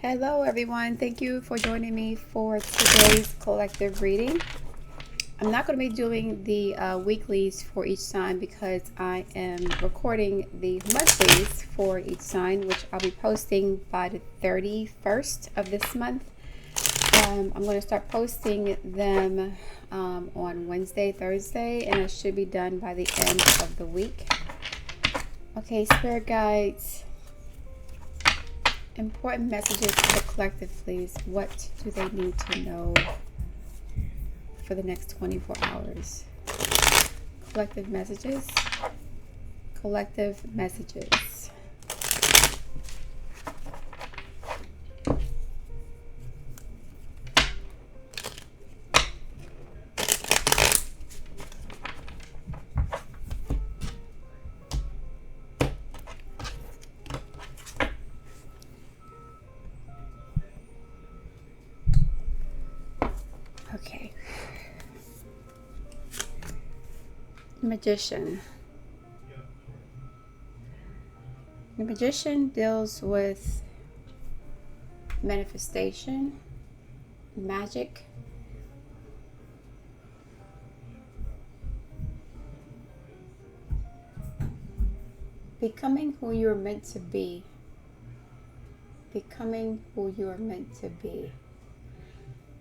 Hello everyone, thank you for joining me for today's collective reading. I'm not going to be doing the weeklies for each sign because I am recording the monthlies for each sign, which I'll be posting by the 31st of this month. I'm going to start posting them on Wednesday, Thursday, and it should be done by the end of the week. Okay, spirit guides. Important messages for the collective, please. What do they need to know for the next 24 hours? Collective messages. Collective messages. Okay. Magician. The magician deals with manifestation, magic, becoming who you're meant to be. Becoming who you are meant to be.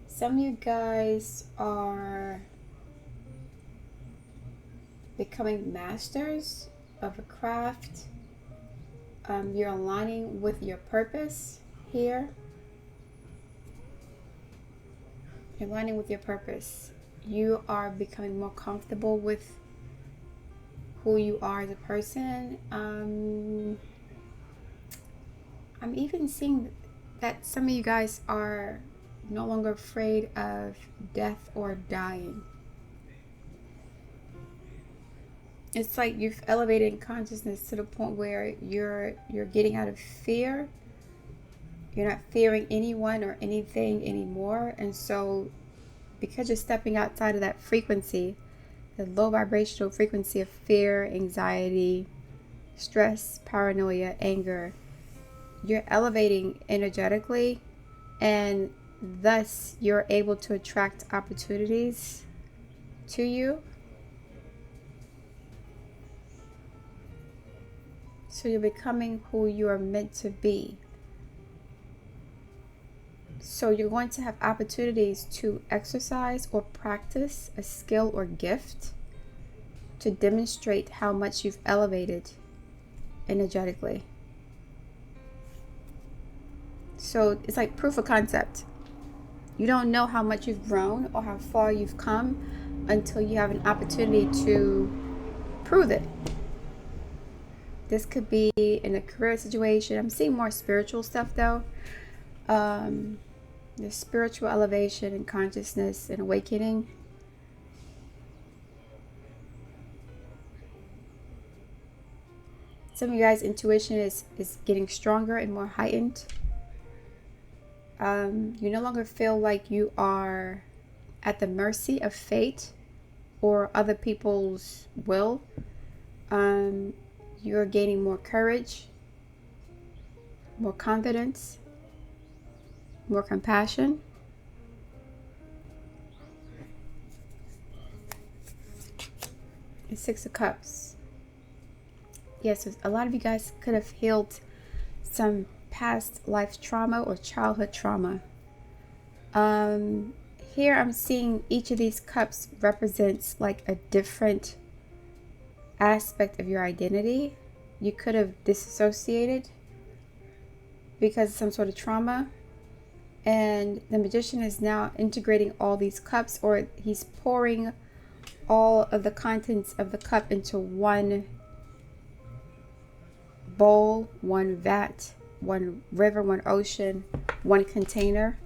Some of you guys are becoming masters of a craft. You're aligning with your purpose here. You're aligning with your purpose. You are becoming more comfortable with who you are as a person. I'm even seeing that some of you guys are no longer afraid of death or dying. It's like you've elevated consciousness to the point where you're getting out of fear. You're not fearing anyone or anything anymore. And so because you're stepping outside of that frequency, the low vibrational frequency of fear, anxiety, stress, paranoia, anger, you're elevating energetically, and thus you're able to attract opportunities to you. So you're becoming who you are meant to be. So you're going to have opportunities to exercise or practice a skill or gift to demonstrate how much you've elevated energetically. So it's like proof of concept. You don't know how much you've grown or how far you've come until you have an opportunity to prove it. This could be in a career situation. I'm seeing more spiritual stuff though. The spiritual elevation and consciousness and awakening. Some of you guys' intuition is getting stronger and more heightened. You no longer feel like you are at the mercy of fate or other people's will. You're gaining more courage, more confidence, more compassion. The Six of Cups. Yes, a lot of you guys could have healed some past life trauma or childhood trauma. Here I'm seeing each of these cups represents like a different aspect of your identity. You could have disassociated because of some sort of trauma, and the magician is now integrating all these cups, or he's pouring all of the contents of the cup into one bowl, one vat, one river, one ocean, one container.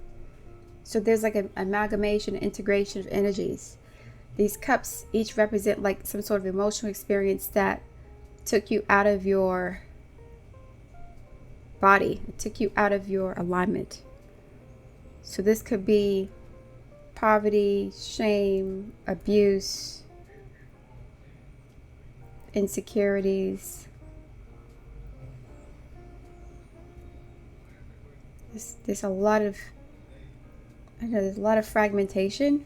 So there's like an amalgamation, integration of energies. These cups each represent like some sort of emotional experience that took you out of your body. It took you out of your alignment. So this could be poverty, shame, abuse, insecurities. There's a lot of, I know there's a lot of fragmentation,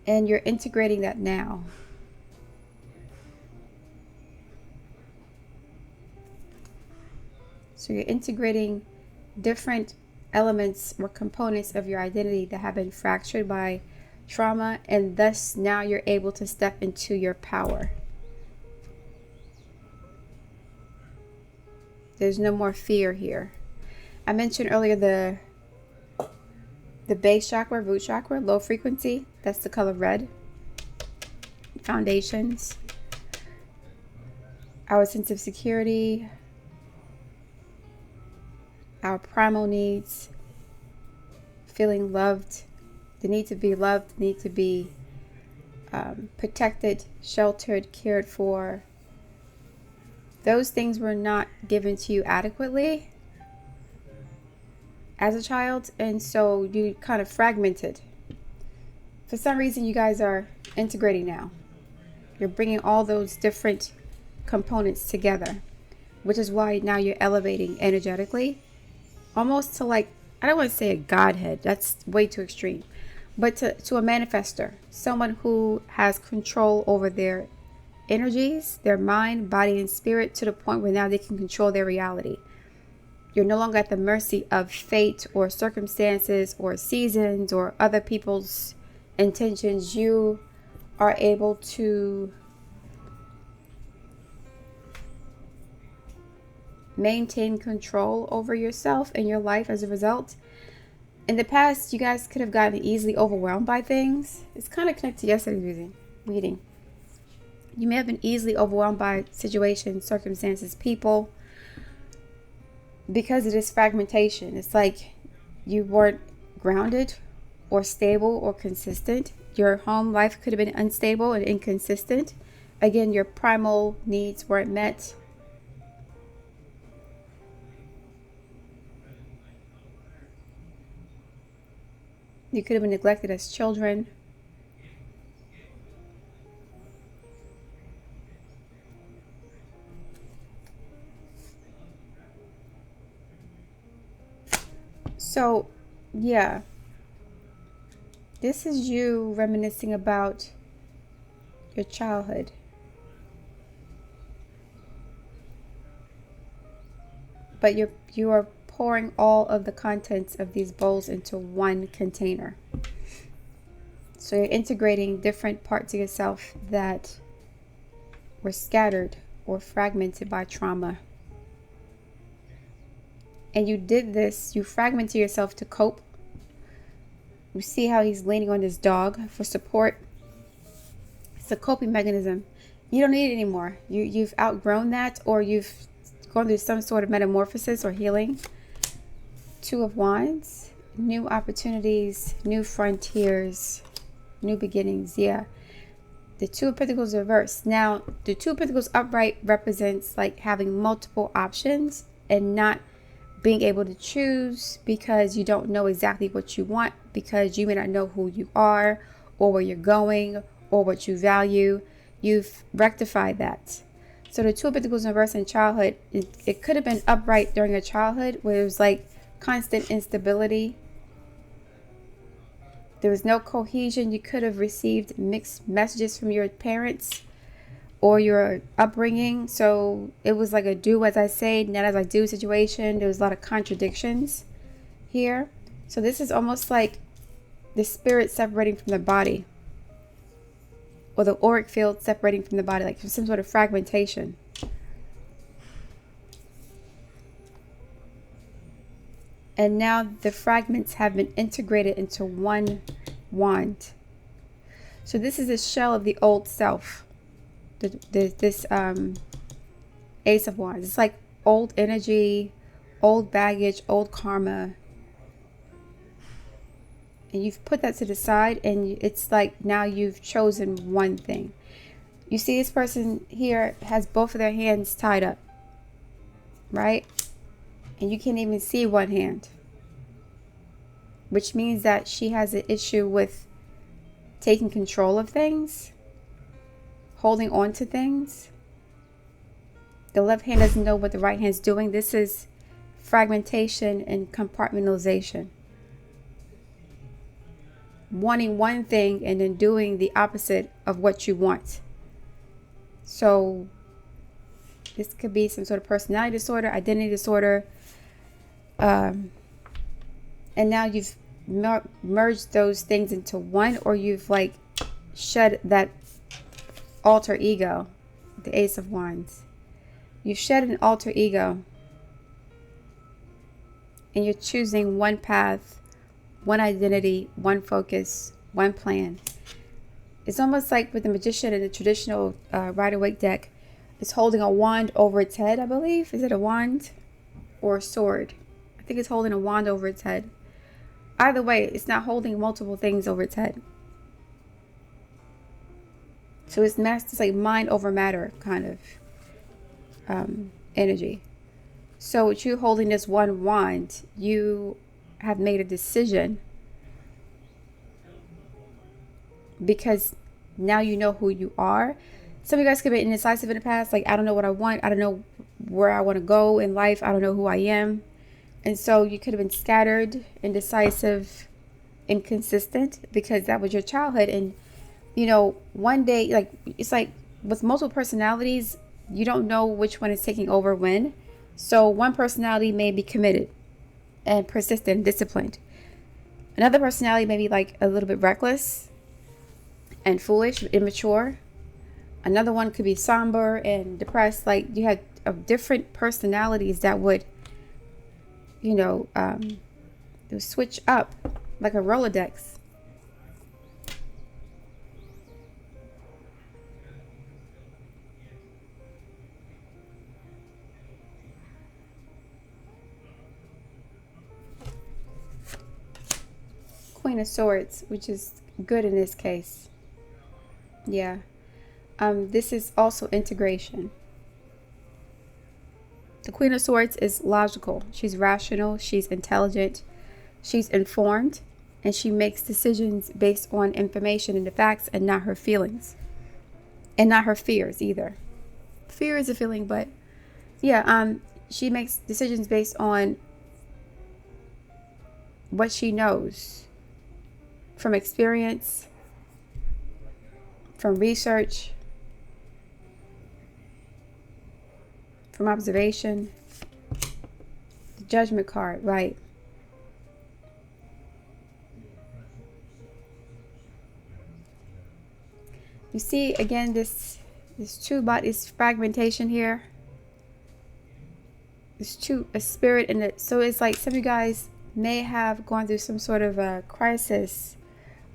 and you're integrating that now. So you're integrating different elements or components of your identity that have been fractured by trauma, and thus now you're able to step into your power. There's no more fear here. I mentioned earlier the base chakra, root chakra, low frequency. That's the color red. Foundations. Our sense of security. Our primal needs. Feeling loved. The need to be loved. The need to be protected, sheltered, cared for. Those things were not given to you adequately as a child, and so you kind of fragmented. For some reason, you guys are integrating now. You're bringing all those different components together, which is why now you're elevating energetically, almost to like, I don't want to say a godhead, that's way too extreme, but to a manifester, someone who has control over their energies, their mind, body, and spirit, to the point where now they can control their reality. You're no longer at the mercy of fate or circumstances or seasons or other people's intentions. You are able to maintain control over yourself and your life as a result. In the past, you guys could have gotten easily overwhelmed by things. It's kind of connected to yesterday's reading. You may have been easily overwhelmed by situations, circumstances, people, because of this fragmentation. It's like you weren't grounded or stable or consistent. Your home life could have been unstable and inconsistent. Again, your primal needs weren't met. You could have been neglected as children. So, yeah, this is you reminiscing about your childhood. But you are pouring all of the contents of these bowls into one container. So you're integrating different parts of yourself that were scattered or fragmented by trauma. And you did this, you fragmented yourself to cope. You see how he's leaning on his dog for support. It's a coping mechanism. You don't need it anymore. You've outgrown that, or you've gone through some sort of metamorphosis or healing. Two of Wands, new opportunities, new frontiers, new beginnings. Yeah. The Two of Pentacles reversed. Now, the Two of Pentacles upright represents like having multiple options and not being able to choose because you don't know exactly what you want, because you may not know who you are or where you're going or what you value. You've rectified that. So the Two of Pentacles in reverse in childhood, it could have been upright during a childhood where it was like constant instability. There was no cohesion. You could have received mixed messages from your parents or your upbringing. So it was like a do as I say, not as I do situation. There was a lot of contradictions here. So this is almost like the spirit separating from the body, or the auric field separating from the body, like some sort of fragmentation. And now the fragments have been integrated into one wand. So this is a shell of the old self. This Ace of Wands. It's like old energy, old baggage, old karma. And you've put that to the side, and it's like now you've chosen one thing. You see this person here has both of their hands tied up, right? And you can't even see one hand, which means that she has an issue with taking control of things, holding on to things. The left hand doesn't know what the right hand's doing. This is fragmentation and compartmentalization. Wanting one thing and then doing the opposite of what you want. So this could be some sort of personality disorder, identity disorder. And now you've merged those things into one, or you've like shed that alter ego, the Ace of Wands. You've shed an alter ego and you're choosing one path, one identity, one focus, one plan. It's almost like with the Magician in the traditional Rider-Waite deck, it's holding a wand over its head, I believe. Is it a wand or a sword? I think it's holding a wand over its head. Either way, it's not holding multiple things over its head. So it's like mind over matter kind of energy. So with you holding this one wand, you have made a decision because now you know who you are. Some of you guys could be indecisive in the past. Like, I don't know what I want. I don't know where I want to go in life. I don't know who I am. And so you could have been scattered, indecisive, inconsistent because that was your childhood. And, you know, one day, like, it's like with multiple personalities, you don't know which one is taking over when. So one personality may be committed and persistent and disciplined. Another personality may be like a little bit reckless and foolish, immature. Another one could be somber and depressed. Like, you had different personalities that would, you know, they would switch up like a Rolodex. Queen of Swords, which is good in this case. Yeah. This is also integration. The Queen of Swords is logical. She's rational. She's intelligent. She's informed. And she makes decisions based on information and the facts and not her feelings. And not her fears either. Fear is a feeling, but yeah, she makes decisions based on what she knows. From experience, from research, from observation. The Judgment card, right. You see, again, this fragmentation here. There's a spirit in it. So it's like some of you guys may have gone through some sort of a crisis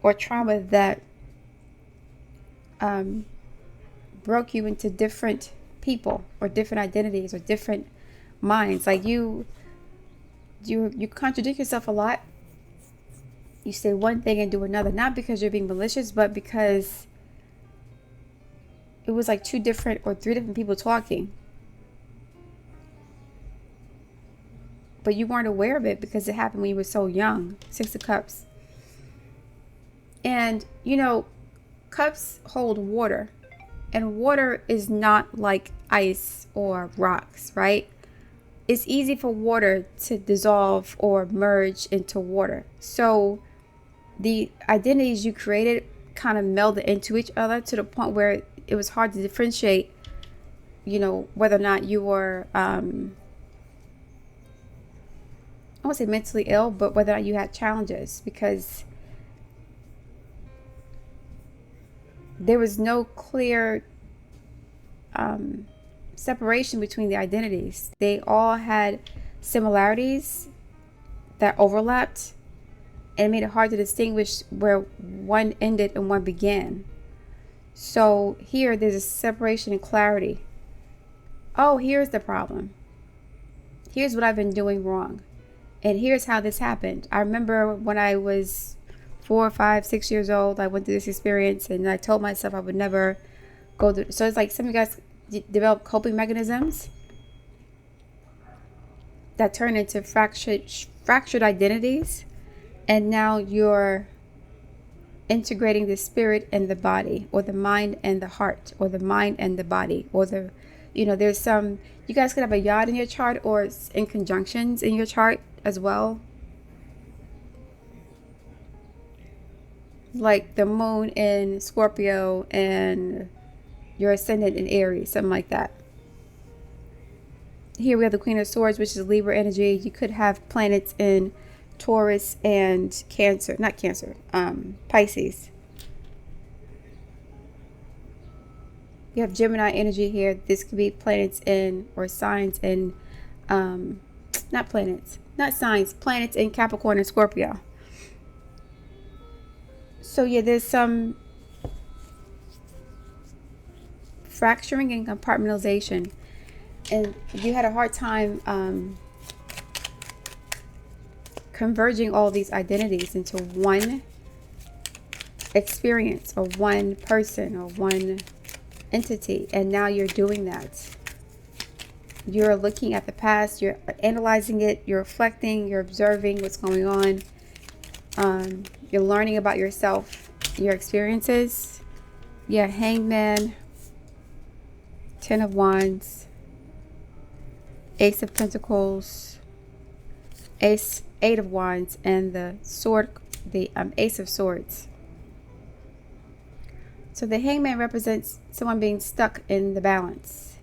or trauma that broke you into different people or different identities or different minds. Like you contradict yourself a lot. You say one thing and do another, not because you're being malicious, but because it was like 2 different or 3 different people talking. But you weren't aware of it because it happened when you were so young. 6 of Cups. And, you know, cups hold water. And water is not like ice or rocks, right? It's easy for water to dissolve or merge into water. So the identities you created kind of melded into each other to the point where it was hard to differentiate, you know, whether or not you were, I won't say mentally ill, but whether or not you had challenges, because there was no clear separation between the identities. They all had similarities that overlapped, and it made it hard to distinguish where one ended and one began. So here there's a separation and clarity. Oh, here's the problem. Here's what I've been doing wrong. And here's how this happened. I remember when I was 4, 5, 6 years old, I went through this experience and I told myself I would never go through. So it's like some of you guys develop coping mechanisms that turn into fractured identities. And now you're integrating the spirit and the body, or the mind and the heart, or the mind and the body, or the You know, there's some, you guys could have a yod in your chart or in conjunctions in your chart as well. Like the moon in Scorpio and your ascendant in Aries, something like that. Here we have the Queen of Swords, which is Libra energy. You could have planets in Taurus and Cancer, not Cancer, Pisces. You have Gemini energy here. This could be planets in, or signs in, not planets, not signs, planets in Capricorn and Scorpio. So yeah, there's some fracturing and compartmentalization. And you had a hard time converging all these identities into one experience or one person or one entity. And now you're doing that. You're looking at the past, you're analyzing it, you're reflecting, you're observing what's going on. You're learning about yourself, your experiences. Yeah, Hangman, Ten of Wands, Ace of Pentacles, Eight of Wands, and the sword, the Ace of Swords. So the Hangman represents someone being stuck in the balance.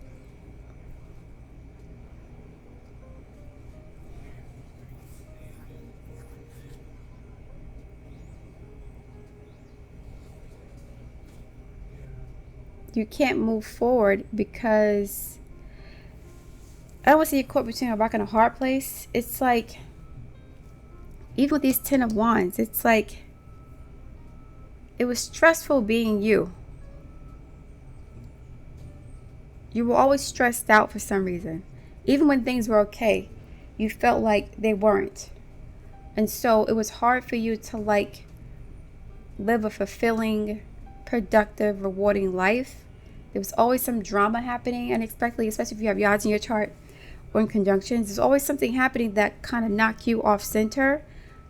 You can't move forward because I don't want to see you caught between a rock and a hard place. It's like, even with these 10 of Wands, it's like, it was stressful being you. You were always stressed out for some reason. Even when things were okay, you felt like they weren't. And so it was hard for you to like live a fulfilling, productive, rewarding life. There was always some drama happening unexpectedly, especially if you have yods in your chart or in conjunctions. There's always something happening that kind of knock you off center.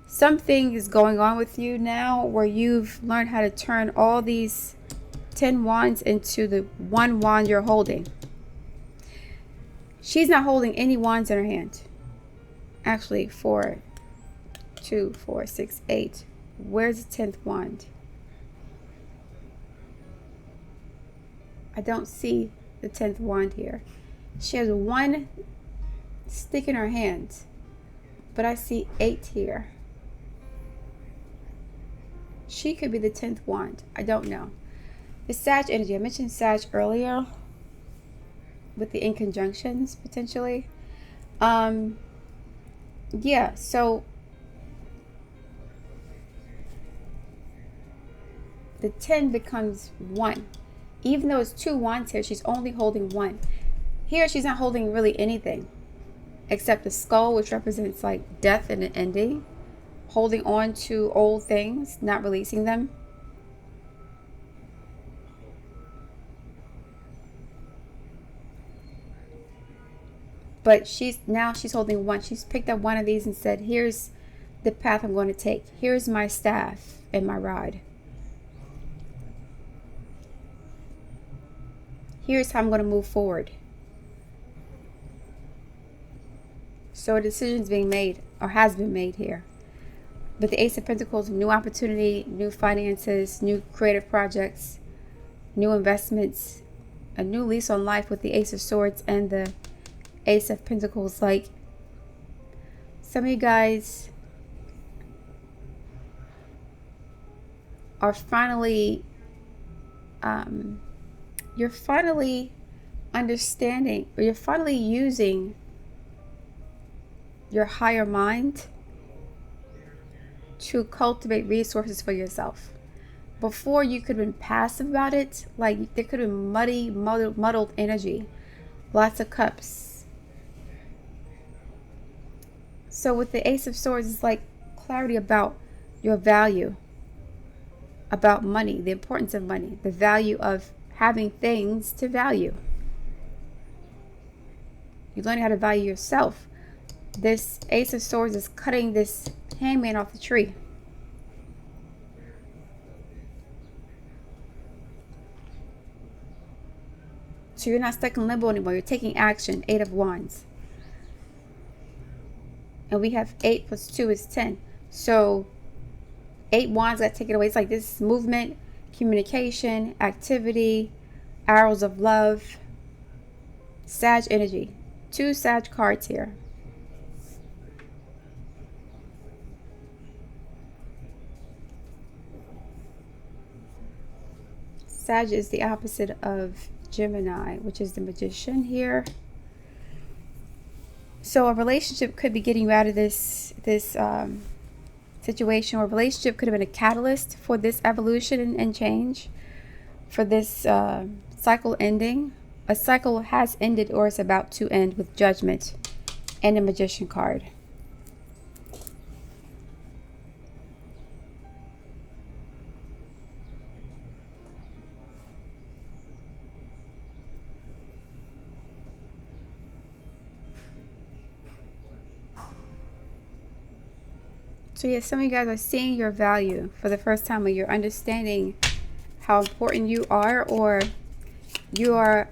Something is going on with you now where you've learned how to turn all these 10 wands into the one wand you're holding. She's not holding any wands in her hand. Actually, 4, 2, 4, 6, 8. Where's the 10th wand? I don't see the 10th wand here. She has one stick in her hand, but I see 8 here. She could be the 10th wand. I don't know. The Sag energy. I mentioned Sag earlier with the inconjunctions potentially. Yeah, so the 10 becomes 1. Even though it's 2 wands here, she's only holding 1. Here, she's not holding really anything except the skull, which represents like death and an ending. Holding on to old things, not releasing them. But she's holding 1. She's picked up one of these and said, here's the path I'm going to take. Here's my staff and my rod. Here's how I'm going to move forward. So a decision's being made, or has been made here. But the Ace of Pentacles, new opportunity, new finances, new creative projects, new investments, a new lease on life with the Ace of Swords and the Ace of Pentacles. Like, some of you guys are finally, you're finally understanding, or you're finally using your higher mind to cultivate resources for yourself. Before, you could have been passive about it. Like, there could have been muddled energy. Lots of cups. So with the Ace of Swords, it's like clarity about your value, about money, the importance of money, the value of having things to value. You're learning how to value yourself. This Ace of Swords is cutting this hangman off the tree. So you're not stuck in limbo anymore. You're taking action. 8 of Wands. And we have 8 plus 2 is 10. So 8 Wands, that take it away. It's like this movement, communication, activity, arrows of love, Sag energy. 2 Sag cards here. Sag is the opposite of Gemini, which is the Magician here. So a relationship could be getting you out of this situation, or a relationship could have been a catalyst for this evolution and change, for this cycle ending. A cycle has ended or is about to end with Judgment and the Magician card. So yeah, some of you guys are seeing your value for the first time, or you're understanding how important you are, or not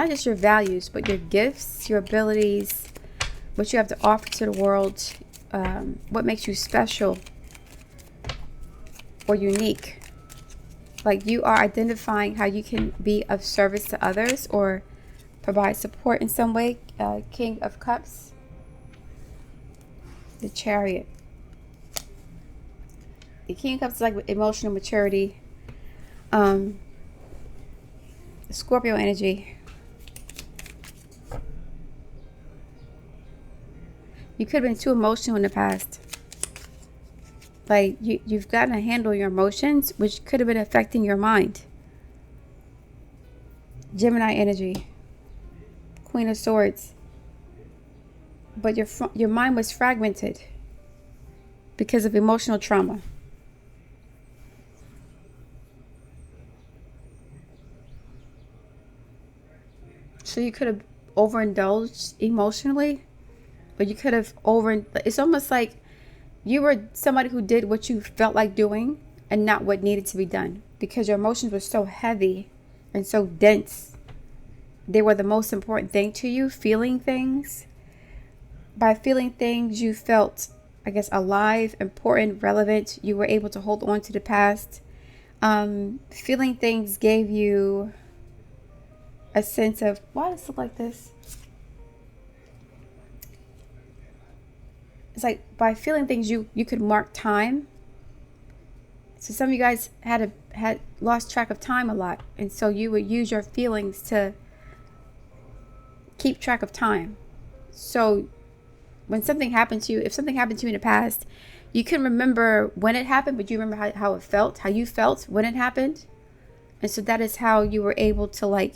just your values, but your gifts, your abilities, what you have to offer to the world, what makes you special or unique. Like you are identifying how you can be of service to others or provide support in some way. King of Cups. The Chariot. The King of Cups is like emotional maturity. Scorpio energy. You could have been too emotional in the past. Like you've gotten to handle your emotions, which could have been affecting your mind. Gemini energy. Queen of Swords. But your mind was fragmented because of emotional trauma. So you could have overindulged emotionally, or you could have it's almost like you were somebody who did what you felt like doing and not what needed to be done, because your emotions were so heavy and so dense. They were the most important thing to you, feeling things. By feeling things, you felt, I guess, alive, important, relevant. You were able to hold on to the past. Feeling things gave you a sense of, why does it look like this? It's like by feeling things, you could mark time. So some of you guys had lost track of time a lot, and so you would use your feelings to keep track of time. So when something happened to you, if something happened to you in the past, you can remember when it happened, but you remember how it felt, how you felt when it happened. And so that is how you were able to like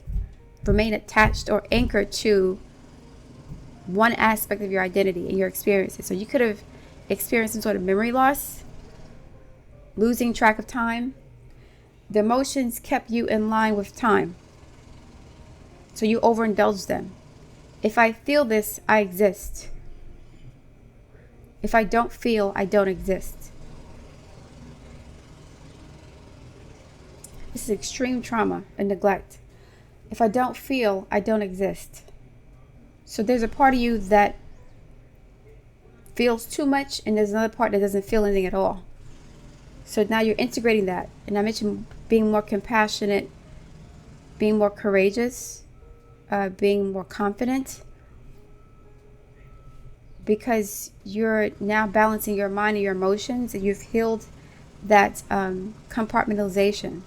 remain attached or anchored to one aspect of your identity and your experiences. So you could have experienced some sort of memory loss, losing track of time. The emotions kept you in line with time. So you overindulged them. If I feel this, I exist. If I don't feel, I don't exist. This is extreme trauma and neglect. If I don't feel, I don't exist. So there's a part of you that feels too much, and there's another part that doesn't feel anything at all. So now you're integrating that. And I mentioned being more compassionate, being more courageous, being more confident, because you're now balancing your mind and your emotions, and you've healed that compartmentalization.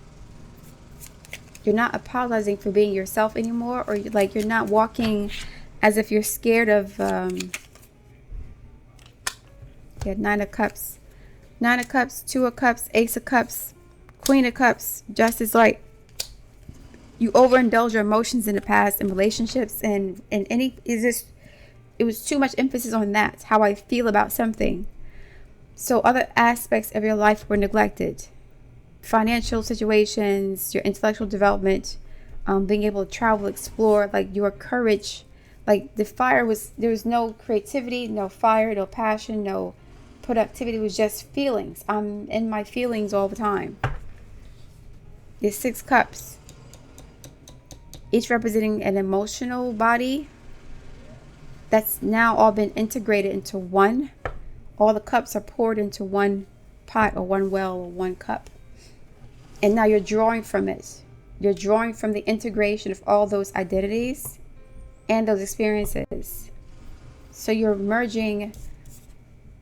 You're not apologizing for being yourself anymore, or like you're not walking as if you're scared of 9 of Cups. 9 of Cups, 2 of Cups, Ace of Cups, Queen of Cups, just as like you overindulge your emotions in the past in relationships, and it was too much emphasis on that, how I feel about something. So other aspects of your life were neglected. Financial situations, your intellectual development, being able to travel, explore, like your courage. Like there was no creativity, no fire, no passion, no productivity. It was just feelings. I'm in my feelings all the time. The 6 Cups. each representing an emotional body that's now all been integrated into one. All the cups are poured into one pot or one well or one cup. And now you're drawing from it. You're drawing from the integration of all those identities and those experiences. So you're merging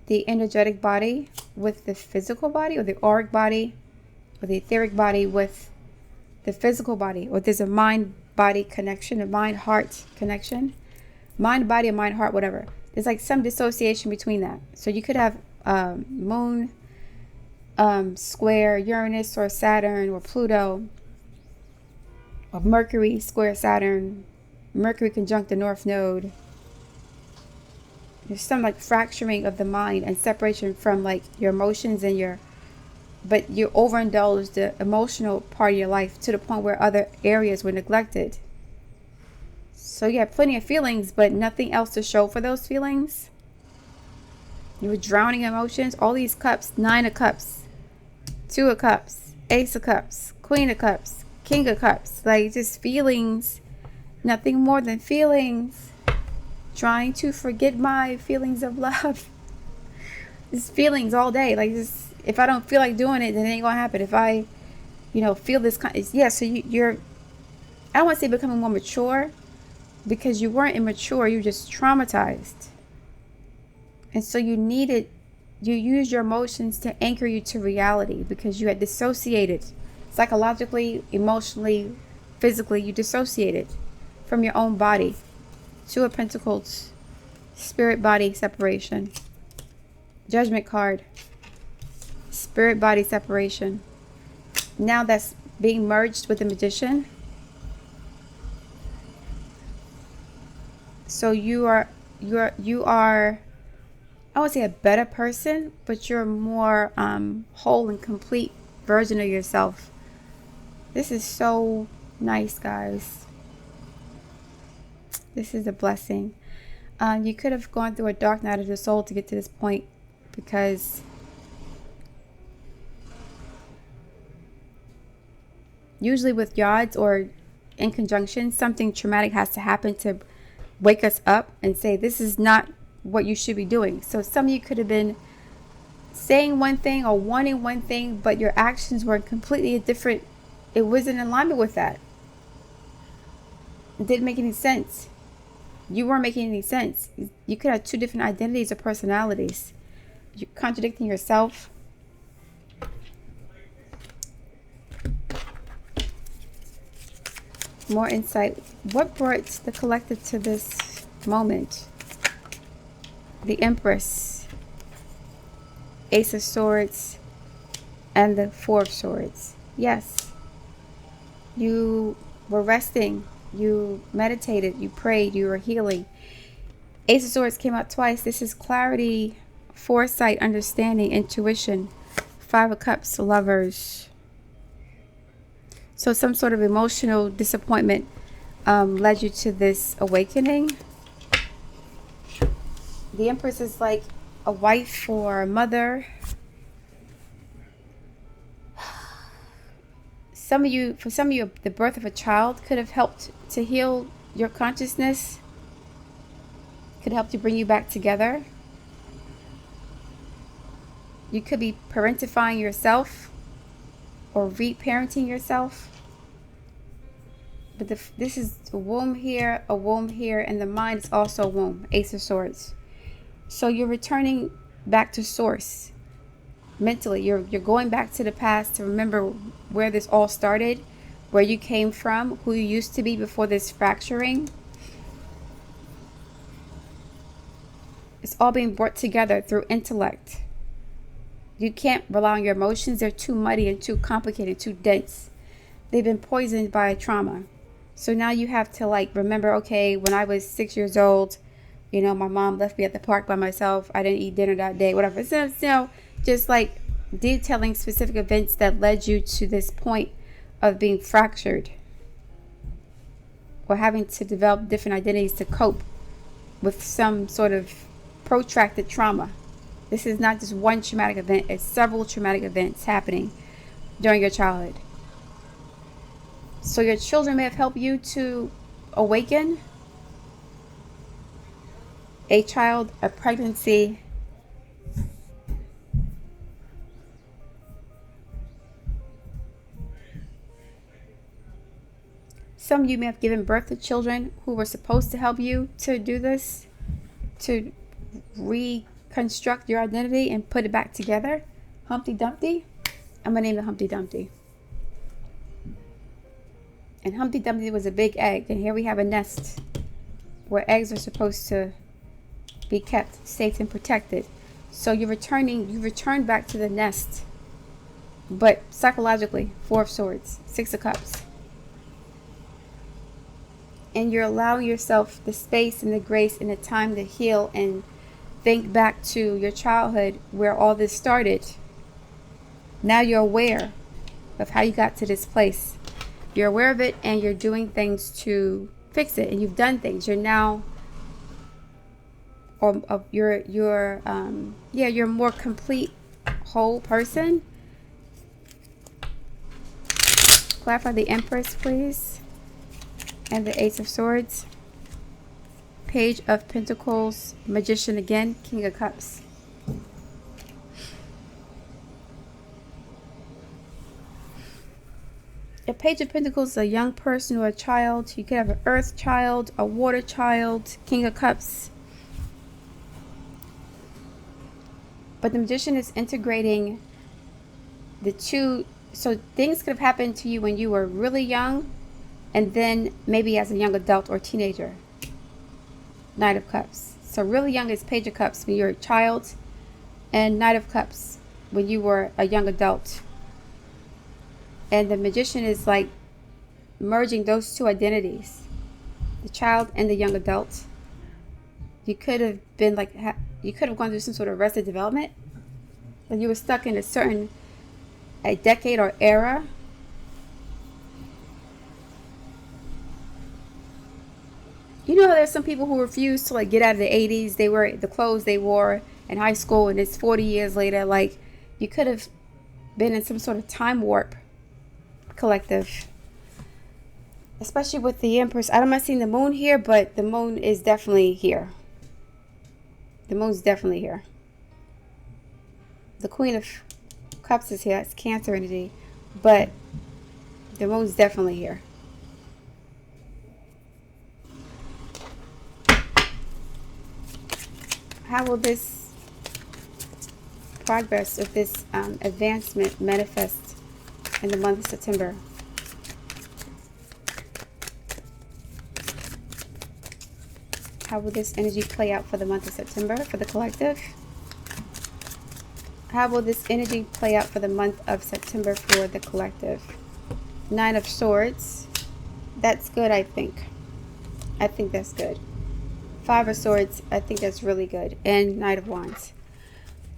the energetic body with the physical body, or the auric body, or the etheric body with the physical body. Or there's a mind-body connection, a mind-heart connection. Mind-body or mind-heart, whatever. There's like some dissociation between that. So you could have moon square Uranus or Saturn or Pluto, or Mercury square Saturn, Mercury conjunct the North Node. There's some like fracturing of the mind and separation from like your emotions and but you overindulged the emotional part of your life to the point where other areas were neglected. So you have plenty of feelings, but nothing else to show for those feelings. You were drowning in emotions. All these cups, 9 of cups, 2 of cups, Ace of cups, Queen of cups, King of cups. Like just feelings, nothing more than feelings. Trying to forget my feelings of love. Just feelings all day. Like just, if I don't feel like doing it, then it ain't gonna happen. If I, feel this kind of, yeah. So you're, I don't want to say becoming more mature, because you weren't immature. You were just traumatized, and so you used your emotions to anchor you to reality, because you had dissociated psychologically, emotionally, physically. You dissociated from your own body. 2 of Pentacles, spirit body separation. Judgment card, spirit body separation. Now that's being merged with the Magician. So you are, I would say, a better person, but you're a more whole and complete version of yourself. This is so nice, guys. This is a blessing. You could have gone through a dark night of the soul to get to this point, because usually with yards or in conjunction, something traumatic has to happen to wake us up and say, this is not what you should be doing. So some of you could have been saying one thing or wanting one thing, but your actions were completely different. It wasn't in alignment with that. It didn't make any sense. You weren't making any sense. You could have 2 different identities or personalities. You're contradicting yourself. More insight. What brought the collective to this moment? The Empress, Ace of Swords, and the 4 of Swords. Yes. You were resting. You meditated, you prayed, you were healing. Ace of Swords came out twice. This is clarity, foresight, understanding, intuition. 5 of Cups, Lovers. So some sort of emotional disappointment led you to this awakening. The Empress is like a wife or a mother. For some of you, the birth of a child could have helped to heal your consciousness, could help to bring you back together. You could be parentifying yourself or reparenting yourself. But this is a womb here, and the mind is also a womb, Ace of Swords. So you're returning back to source. Mentally, you're going back to the past to remember where this all started, where you came from, who you used to be before this fracturing. It's all being brought together through intellect. You can't rely on your emotions. They're too muddy and too complicated, too dense. They've been poisoned by trauma. So now you have to remember, okay, when I was 6 years old, my mom left me at the park by myself. I didn't eat dinner that day, whatever. So, just detailing specific events that led you to this point of being fractured or having to develop different identities to cope with some sort of protracted trauma. This is not just one traumatic event. It's several traumatic events happening during your childhood. So your children may have helped you to awaken a child, a pregnancy. Some of you may have given birth to children who were supposed to help you to do this, to reconstruct your identity and put it back together. Humpty Dumpty. I'm going to name it Humpty Dumpty. And Humpty Dumpty was a big egg. And here we have a nest where eggs are supposed to be kept safe and protected. So you return back to the nest. But psychologically, 4 of Swords, 6 of Cups. And you're allowing yourself the space and the grace and the time to heal and think back to your childhood where all this started. Now you're aware of how you got to this place. You're aware of it and you're doing things to fix it. And you've done things. You're now, you're a more complete, whole person. Clarify the Empress, please. And the Ace of Swords. Page of Pentacles. Magician again. King of Cups. A Page of Pentacles is a young person or a child. You could have an earth child, a water child, King of Cups. But the Magician is integrating the two. So things could have happened to you when you were really young, and then maybe as a young adult or teenager. Knight of Cups. So really young is Page of Cups when you're a child, and Knight of Cups when you were a young adult. And the Magician is like merging those two identities, the child and the young adult. You could have been like, you could have gone through some sort of arrested development. Like you were stuck in a decade or era. You know how there's some people who refuse to like get out of the 80s. They wear the clothes they wore in high school and it's 40 years later. Like you could have been in some sort of time warp collective. Especially with the Empress. I'm not seeing the moon here, but the moon is definitely here. The moon's definitely here. The Queen of Cups is here. It's Cancer energy. But the moon's definitely here. How will this progress of this advancement manifest in the month of September? How will this energy play out for the month of September for the collective? How will this energy play out for the month of September for the collective? 9 of Swords. That's good, I think. I think that's good. 5 of Swords. I think that's really good. And Knight of Wands.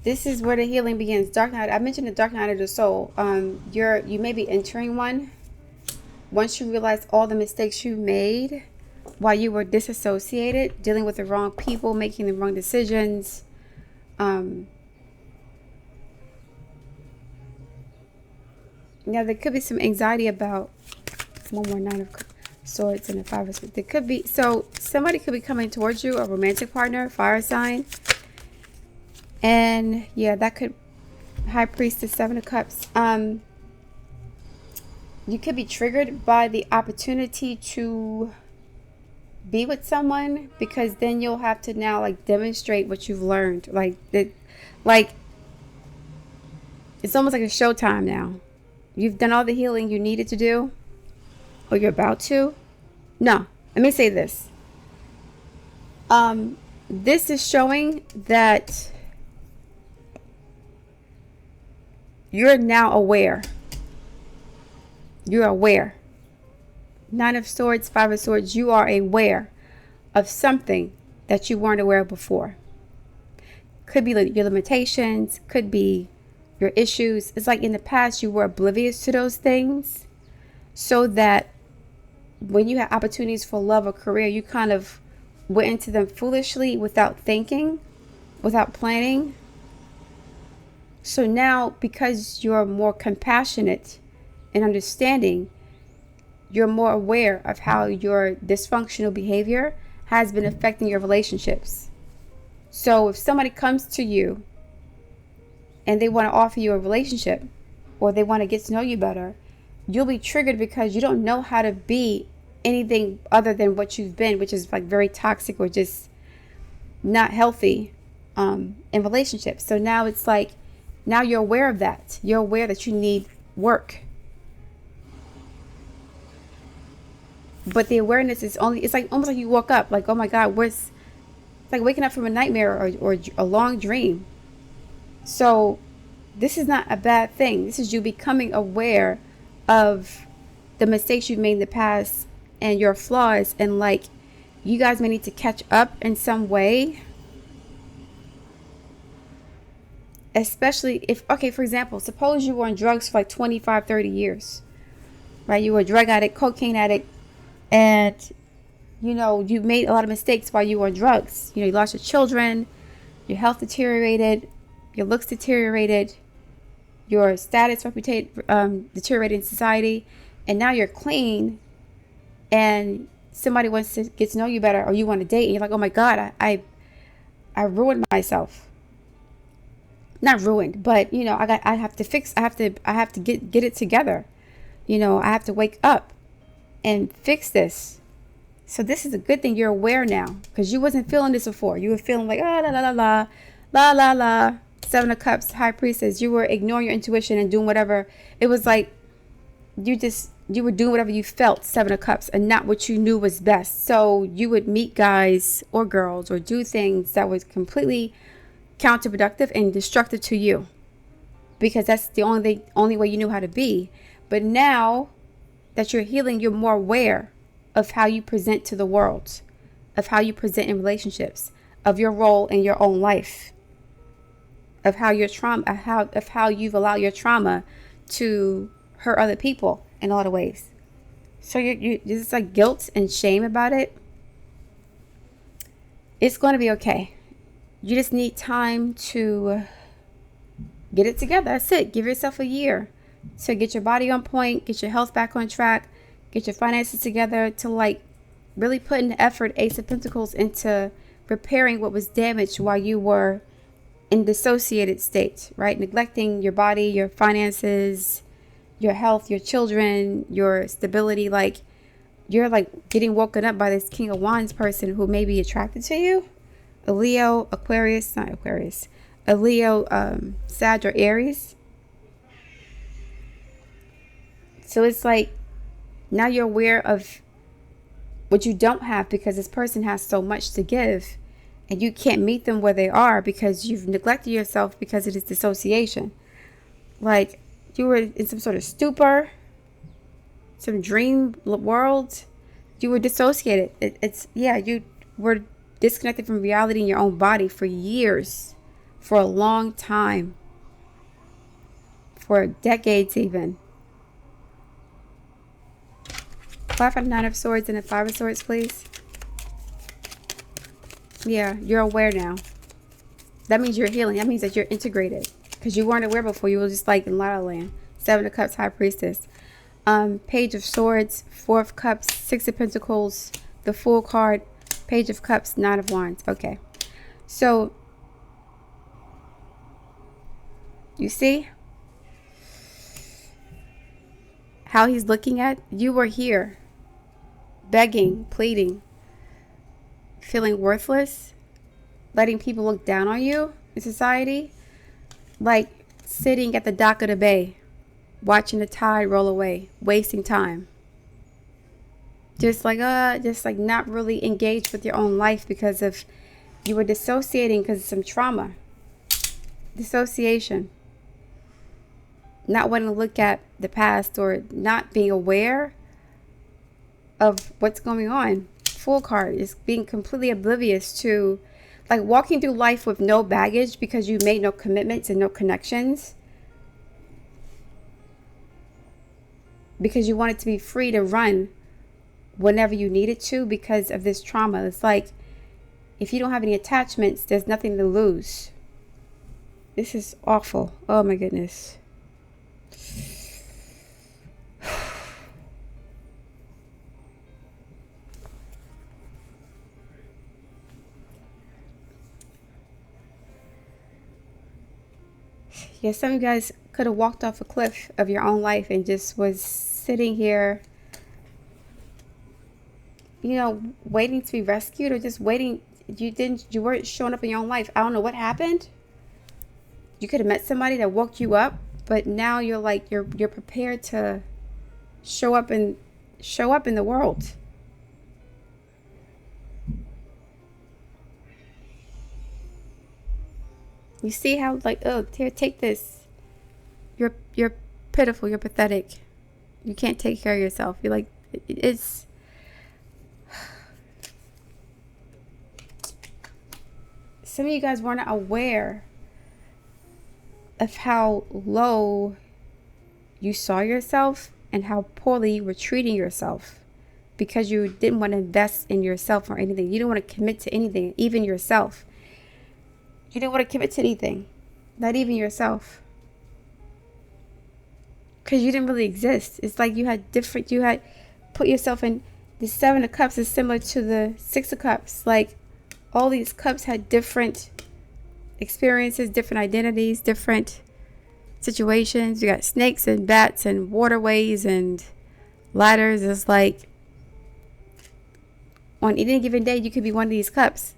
This is where the healing begins. Dark night. I mentioned the dark night of the soul. You may be entering one. Once you realize all the mistakes you made while you were disassociated, dealing with the wrong people, making the wrong decisions. Now there could be some anxiety about one more 9 of Swords and the 5 of Swords. There could be, so somebody could be coming towards you, a romantic partner, fire sign. And yeah, that could, High Priestess, 7 of Cups. You could be triggered by the opportunity to be with someone, because then you'll have to now like demonstrate what you've learned. Like it's almost like a showtime now. You've done all the healing you needed to do, or you're about to. No, let me say this. This is showing that you're now aware. You're aware. 9 of Swords, 5 of Swords. You are aware of something that you weren't aware of before. Could be your limitations. Could be your issues. It's like in the past you were oblivious to those things, so that when you had opportunities for love or career, you kind of went into them foolishly without thinking, without planning. So now, because you're more compassionate and understanding, you're more aware of how your dysfunctional behavior has been affecting your relationships. So if somebody comes to you and they want to offer you a relationship, or they want to get to know you better, you'll be triggered because you don't know how to be anything other than what you've been, which is like very toxic or just not healthy in relationships. So now it's like, now you're aware of that. You're aware that you need work. But the awareness is only, it's like almost like you woke up like, oh my God, it's like waking up from a nightmare or a long dream. So this is not a bad thing. This is you becoming aware of the mistakes you've made in the past and your flaws, and like you guys may need to catch up in some way. Especially if, okay, for example, suppose you were on drugs for like 25, 30 years, right? You were a drug addict, cocaine addict, and you made a lot of mistakes while you were on drugs. You lost your children, your health deteriorated, your looks deteriorated, your status, reputation deteriorated in society, and now you're clean, and somebody wants to get to know you better, or you want to date, and you're like, oh my God, I ruined myself. Not ruined, but I have to get it together. I have to wake up and fix this. So this is a good thing you're aware now, because you wasn't feeling this before. You were feeling like, la la la la la la la. Seven of Cups, High Priestess. You were ignoring your intuition and doing whatever. It was like you were doing whatever you felt, Seven of Cups, and not what you knew was best. So you would meet guys or girls or do things that was completely counterproductive and destructive to you, because that's the only way you knew how to be. But now that you're healing, you're more aware of how you present to the world, of how you present in relationships, of your role in your own life, of how your trauma, of how you've allowed your trauma to hurt other people in a lot of ways. So you just like guilt and shame about it. It's going to be okay. You just need time to get it together. That's it. Give yourself a year to get your body on point, get your health back on track, get your finances together, to like really put in the effort, Ace of Pentacles, into repairing what was damaged while you were in dissociated state, right? Neglecting your body, your finances, your health, your children, your stability. Like you're like getting woken up by this King of Wands person who may be attracted to you. A Leo, Aquarius, not Aquarius, a Leo, Sag or Aries. So it's like now you're aware of what you don't have, because this person has so much to give. And you can't meet them where they are because you've neglected yourself because of this dissociation. Like you were in some sort of stupor, some dream world. You were dissociated. You were disconnected from reality in your own body for years, for a long time, for decades even. 5 out of 9 of Swords and a 5 of Swords, please. Yeah, you're aware now. That means you're healing. That means that you're integrated, because you weren't aware before. You were just like in La La Land. 7 of Cups, High Priestess. Page of Swords, 4 of Cups, 6 of Pentacles, the Fool card, Page of Cups, 9 of Wands. Okay. So, you see how he's looking at you? Were here begging, pleading, feeling worthless, letting people look down on you in society, like sitting at the dock of the bay, watching the tide roll away, wasting time. Just like not really engaged with your own life because of you were dissociating because of some trauma. Dissociation. Not wanting to look at the past, or not being aware of what's going on. Fool card is being completely oblivious to, like walking through life with no baggage because you made no commitments and no connections. Because you wanted to be free to run whenever you needed to because of this trauma. It's like if you don't have any attachments, there's nothing to lose. This is awful. Oh my goodness. Yeah, some of you guys could have walked off a cliff of your own life and just was sitting here, you know, waiting to be rescued, or just waiting. You weren't showing up in your own life. I don't know what happened. You could have met somebody that woke you up, but now you're like, you're prepared to show up in the world. You see how, like, oh, here, take this. You're pitiful. You're pathetic. You can't take care of yourself. You're like, it's. Some of you guys weren't aware of how low you saw yourself and how poorly you were treating yourself, because you didn't want to invest in yourself or anything. You didn't want to commit to anything, even yourself. You didn't want to commit to anything, not even yourself, because you didn't really exist. It's like you had put yourself in. The 7 of Cups is similar to the 6 of Cups. Like, all these cups had different experiences, different identities, different situations. You got snakes and bats and waterways and ladders. It's like, on any given day, you could be one of these cups.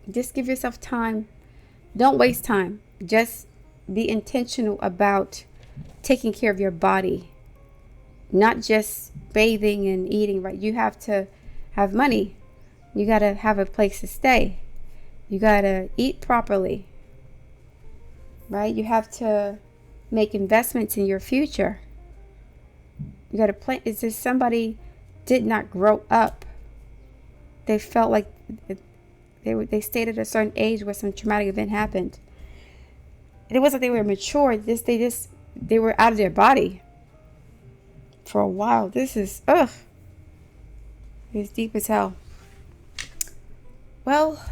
Just give yourself time. Don't waste time. Just be intentional about taking care of your body. Not just bathing and eating, right? You have to have money. You got to have a place to stay. You got to eat properly, right? You have to make investments in your future. You got to plan. It's just somebody did not grow up. They felt like they stayed at a certain age where some traumatic event happened. And it wasn't they were mature. They were out of their body for a while. This is it's deep as hell. Well,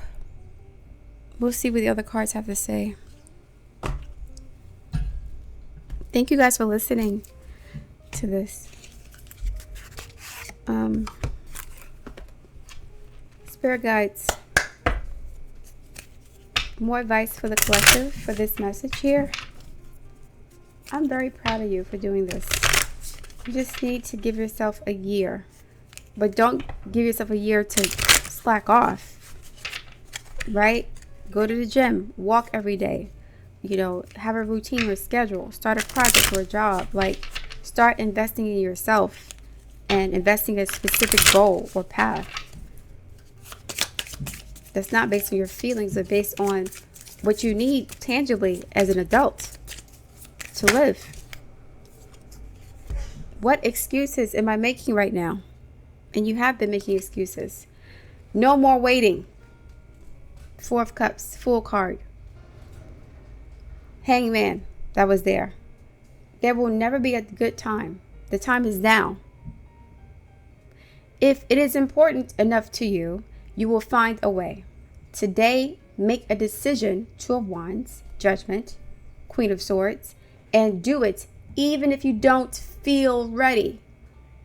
we'll see what the other cards have to say. Thank you guys for listening to this. Spirit guides, more advice for the collective for this message here. I'm very proud of you for doing this. You just need to give yourself a year, but don't give yourself a year to slack off, right? Go to the gym, walk every day, have a routine or schedule, start a project or a job. Like, start investing in yourself and investing in a specific goal or path that's not based on your feelings, but based on what you need tangibly as an adult to live. What excuses am I making right now? And you have been making excuses. No more waiting. 4 of Cups, Fool card. Hangman, that was there. There will never be a good time. The time is now. If it is important enough to you, you will find a way. Today, make a decision. 2 of Wands, Judgment, Queen of Swords, and do it even if you don't feel ready.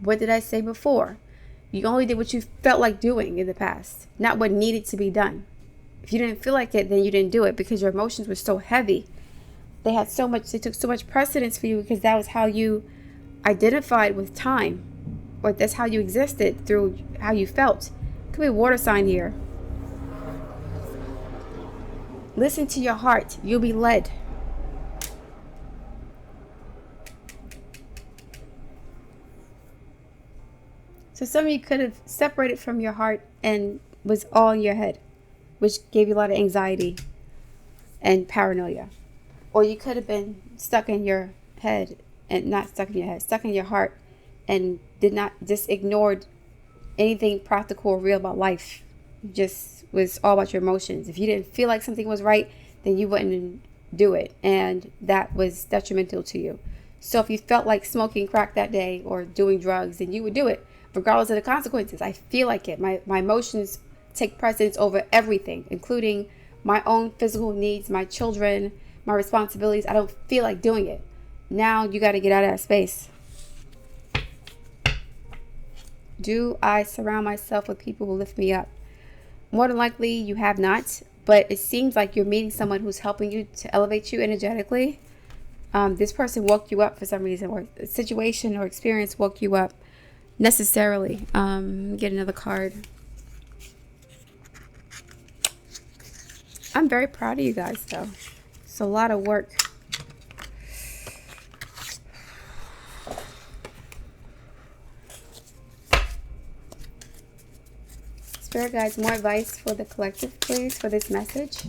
What did I say before? You only did what you felt like doing in the past, not what needed to be done. If you didn't feel like it, then you didn't do it because your emotions were so heavy. They took so much precedence for you because that was how you identified with time, or that's how you existed through how you felt. Could be a water sign here. Listen to your heart. You'll be led. So some of you could have separated from your heart and was all in your head, which gave you a lot of anxiety and paranoia. Or you could have been stuck in your head, and not stuck in your head, stuck in your heart, and just ignored anything practical or real about life. You just was all about your emotions. If you didn't feel like something was right, then you wouldn't do it, and that was detrimental to you. So if you felt like smoking crack that day or doing drugs, then you would do it regardless of the consequences. I feel like it. My emotions take precedence over everything, including my own physical needs, my children, my responsibilities. I don't feel like doing it. Now you got to get out of that space. Do I surround myself with people who lift me up? More than likely, you have not. But it seems like you're meeting someone who's helping you to elevate you energetically. This person woke you up for some reason, or a situation or experience woke you up necessarily. Get another card. I'm very proud of you guys, though. It's a lot of work. Spirit guides, more advice for the collective, please, for this message.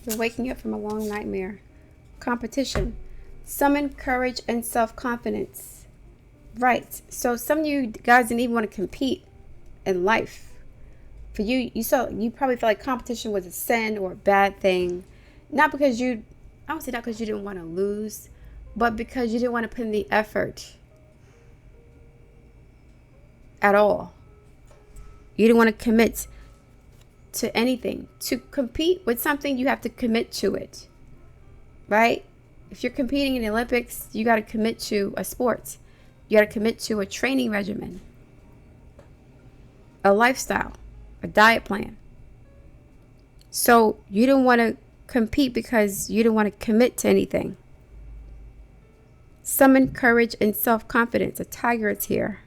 You're waking up from a long nightmare. Competition. Summon courage and self-confidence. Right. So some of you guys didn't even want to compete in life. For you, you probably felt like competition was a sin or a bad thing. Not because I would say not because you didn't want to lose, but because you didn't want to put in the effort at all. You didn't want to commit to anything. To compete with something, you have to commit to it. Right? If you're competing in the Olympics, you got to commit to a sport. You got to commit to a training regimen, a lifestyle, a diet plan. So you didn't want to compete because you didn't want to commit to anything. Summon courage and self-confidence. A tiger is here.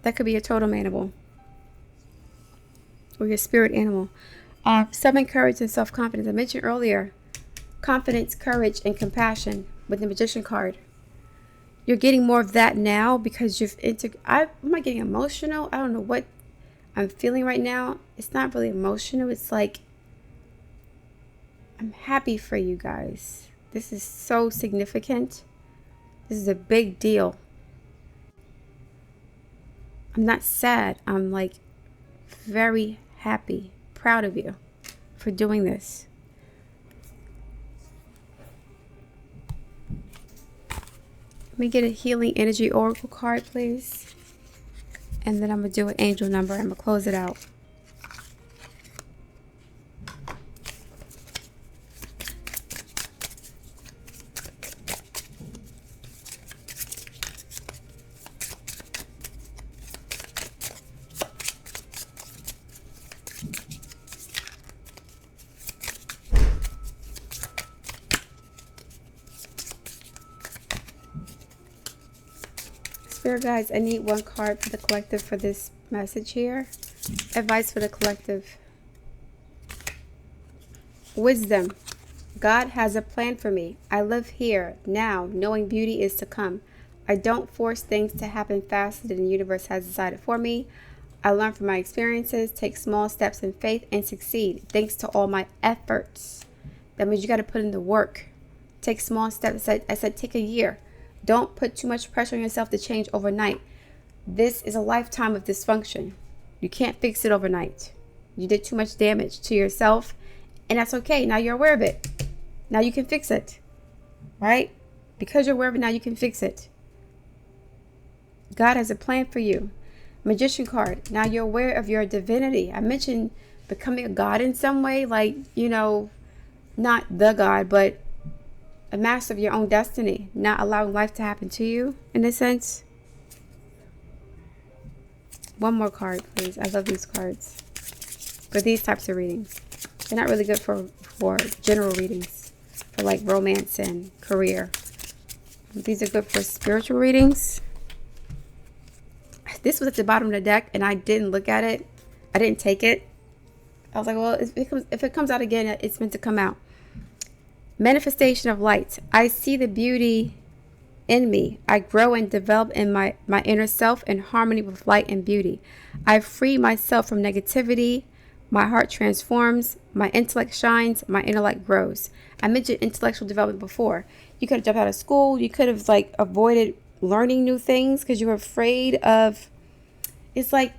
That could be a totem animal or your spirit animal. Summon courage and self-confidence. I mentioned earlier confidence, courage, and compassion with the Magician card. You're getting more of that now because am I getting emotional? I don't know what I'm feeling right now. It's not really emotional. It's like I'm happy for you guys. This is so significant. This is a big deal. I'm not sad. I'm like very happy, proud of you for doing this. Let me get a healing energy oracle card, please. And then I'm going to do an angel number. I'm going to close it out. Spirit guides, I need one card for the collective for this message here. Advice for the collective. Wisdom. God has a plan for me. I live here, now, knowing beauty is to come. I don't force things to happen faster than the universe has decided for me. I learn from my experiences, take small steps in faith, and succeed thanks to all my efforts. That means you got to put in the work. Take small steps. I said take a year. Don't put too much pressure on yourself to change overnight. This is a lifetime of dysfunction. You can't fix it overnight. You did too much damage to yourself, and that's okay. Now you're aware of it. Now you can fix it, right? Because you're aware of it, now you can fix it. God has a plan for you. Magician card. Now you're aware of your divinity. I mentioned becoming a god in some way, like, not the god, but a master of your own destiny, not allowing life to happen to you, in a sense. One more card, please. I love these cards for these types of readings. They're not really good for general readings, for like romance and career. These are good for spiritual readings. This was at the bottom of the deck, and I didn't look at it. I didn't take it. I was like, well, if it comes out again, it's meant to come out. Manifestation of light. I see the beauty in me. I grow and develop in my inner self in harmony with light and beauty. I free myself from negativity. My heart transforms. My intellect shines. My intellect grows. I mentioned intellectual development before. You could have jumped out of school. You could have avoided learning new things because you were afraid of. It's like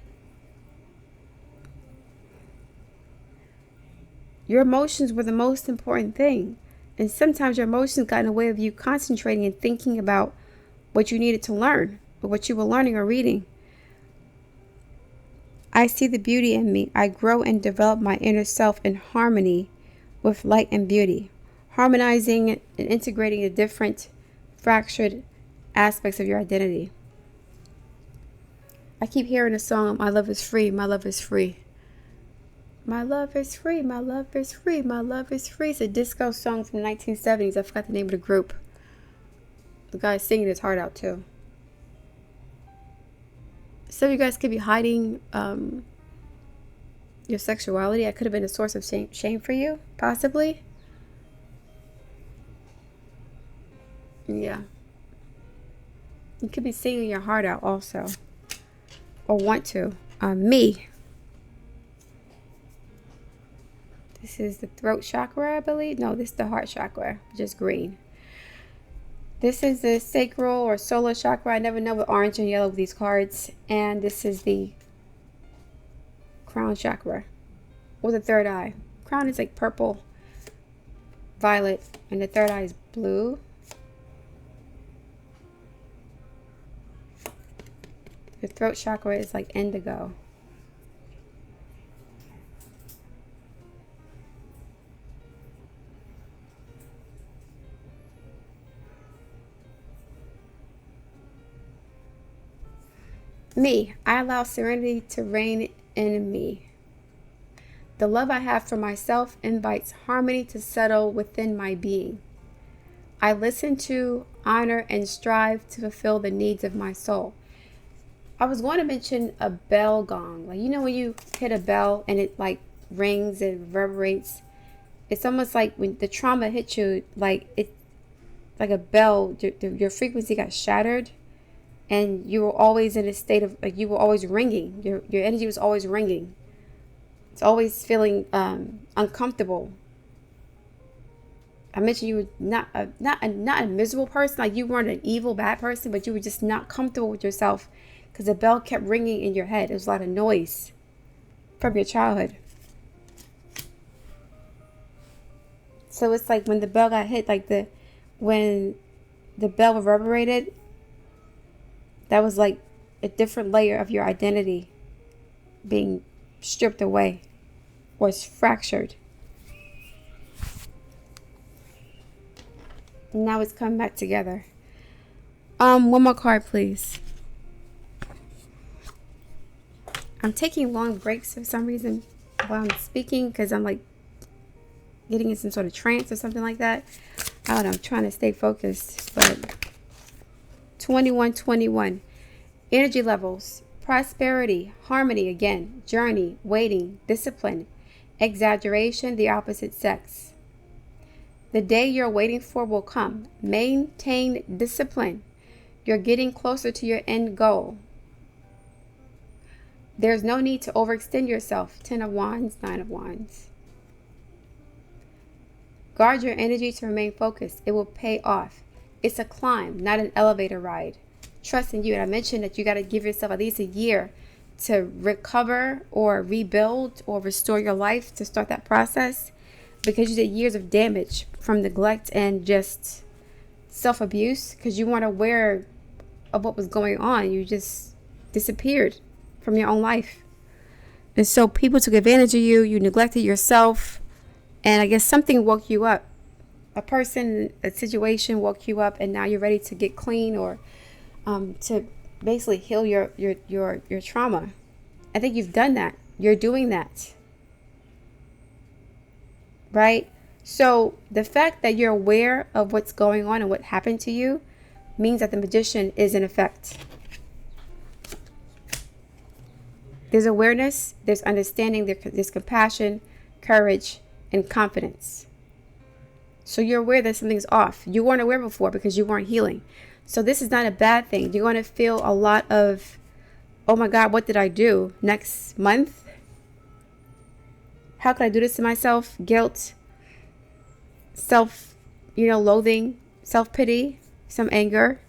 your emotions were the most important thing. And sometimes your emotions got in the way of you concentrating and thinking about what you needed to learn or what you were learning or reading. I see the beauty in me. I grow and develop my inner self in harmony with light and beauty, harmonizing and integrating the different fractured aspects of your identity. I keep hearing the song, my love is free, my love is free. My love is free, my love is free, my love is free. It's a disco song from the 1970s. I forgot the name of the group. The guy's singing his heart out too. Some of you guys could be hiding your sexuality. It could have been a source of shame for you, possibly. Yeah. You could be singing your heart out also. Or want to. Me. This is the throat chakra, I believe. No, this is the heart chakra, just green. This is the sacral or solar chakra. I never know with orange and yellow with these cards. And this is the crown chakra, or the third eye. Crown is like purple, violet, and the third eye is blue. The throat chakra is like indigo. Me, I allow serenity to reign in me. The love I have for myself invites harmony to settle within my being. I listen to, honor, and strive to fulfill the needs of my soul. I was going to mention a bell gong. Like, you know when you hit a bell and it like rings and reverberates? It's almost like when the trauma hit you, like it, like a bell, your frequency got shattered. And you were always in a state of, like, you were always ringing. Your energy was always ringing. It's always feeling uncomfortable. I mentioned you were not a miserable person. Like, you weren't an evil, bad person, but you were just not comfortable with yourself because the bell kept ringing in your head. It was a lot of noise from your childhood. So it's like when the bell got hit, like when the bell reverberated, that was like a different layer of your identity being stripped away, was fractured. And now it's coming back together. One more card, please. I'm taking long breaks for some reason while I'm speaking because I'm like getting in some sort of trance or something like that. I don't know. I'm trying to stay focused, but 2121. Energy levels, prosperity, harmony again, journey, waiting, discipline, exaggeration, the opposite sex. The day you're waiting for will come. Maintain discipline. You're getting closer to your end goal. There's no need to overextend yourself. 10 of Wands, 9 of Wands. Guard your energy to remain focused. It will pay off. It's a climb, not an elevator ride. Trust in you. And I mentioned that you got to give yourself at least a year to recover or rebuild or restore your life, to start that process, because you did years of damage from neglect and just self-abuse because you weren't aware of what was going on. You just disappeared from your own life. And so people took advantage of you. You neglected yourself. And I guess something woke you up. A person, a situation woke you up, and now you're ready to get clean or to basically heal your trauma. I think you've done that. You're doing that. Right? So the fact that you're aware of what's going on and what happened to you means that the magician is in effect. There's awareness, there's understanding, there's compassion, courage, and confidence. So you're aware that something's off. You weren't aware before because you weren't healing. So this is not a bad thing. You're going to feel a lot of, oh my God, what did I do? Next month? How could I do this to myself? Guilt, loathing, self-pity, some anger.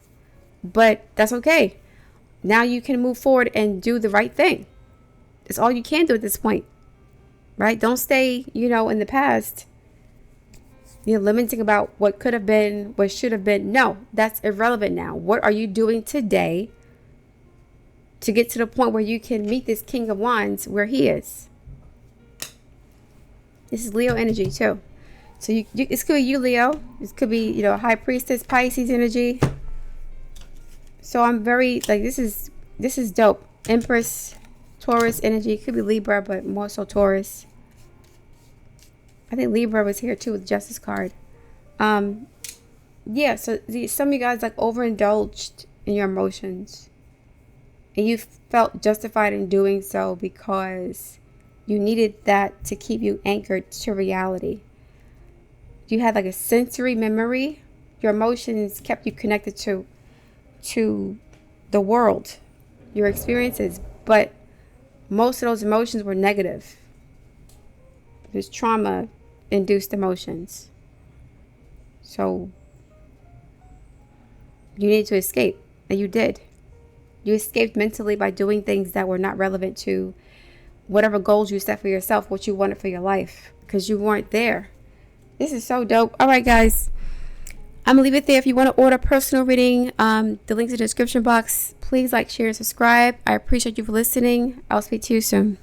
But that's okay. Now you can move forward and do the right thing. It's all you can do at this point. Right? Don't stay, in the past. You're lamenting about what could have been, what should have been. No, that's irrelevant now. What are you doing today to get to the point where you can meet this King of Wands where he is. This is Leo energy too. So this could be you, Leo. This could be, you know, High Priestess, Pisces energy. So I'm very, like, this is dope. Empress, Taurus energy. It could be Libra, but more so Taurus. I think Libra was here too with the Justice card. Yeah, so some of you guys, like, overindulged in your emotions. And you felt justified in doing so because you needed that to keep you anchored to reality. You had like a sensory memory. Your emotions kept you connected to the world, your experiences. But most of those emotions were negative. It was trauma-induced emotions. So you needed to escape, and you did. You escaped mentally by doing things that were not relevant to whatever goals you set for yourself, what you wanted for your life, because you weren't there. This is so dope. All right, guys. I'm going to leave it there. If you want to order a personal reading, the link's in the description box. Please like, share, and subscribe. I appreciate you for listening. I'll speak to you soon.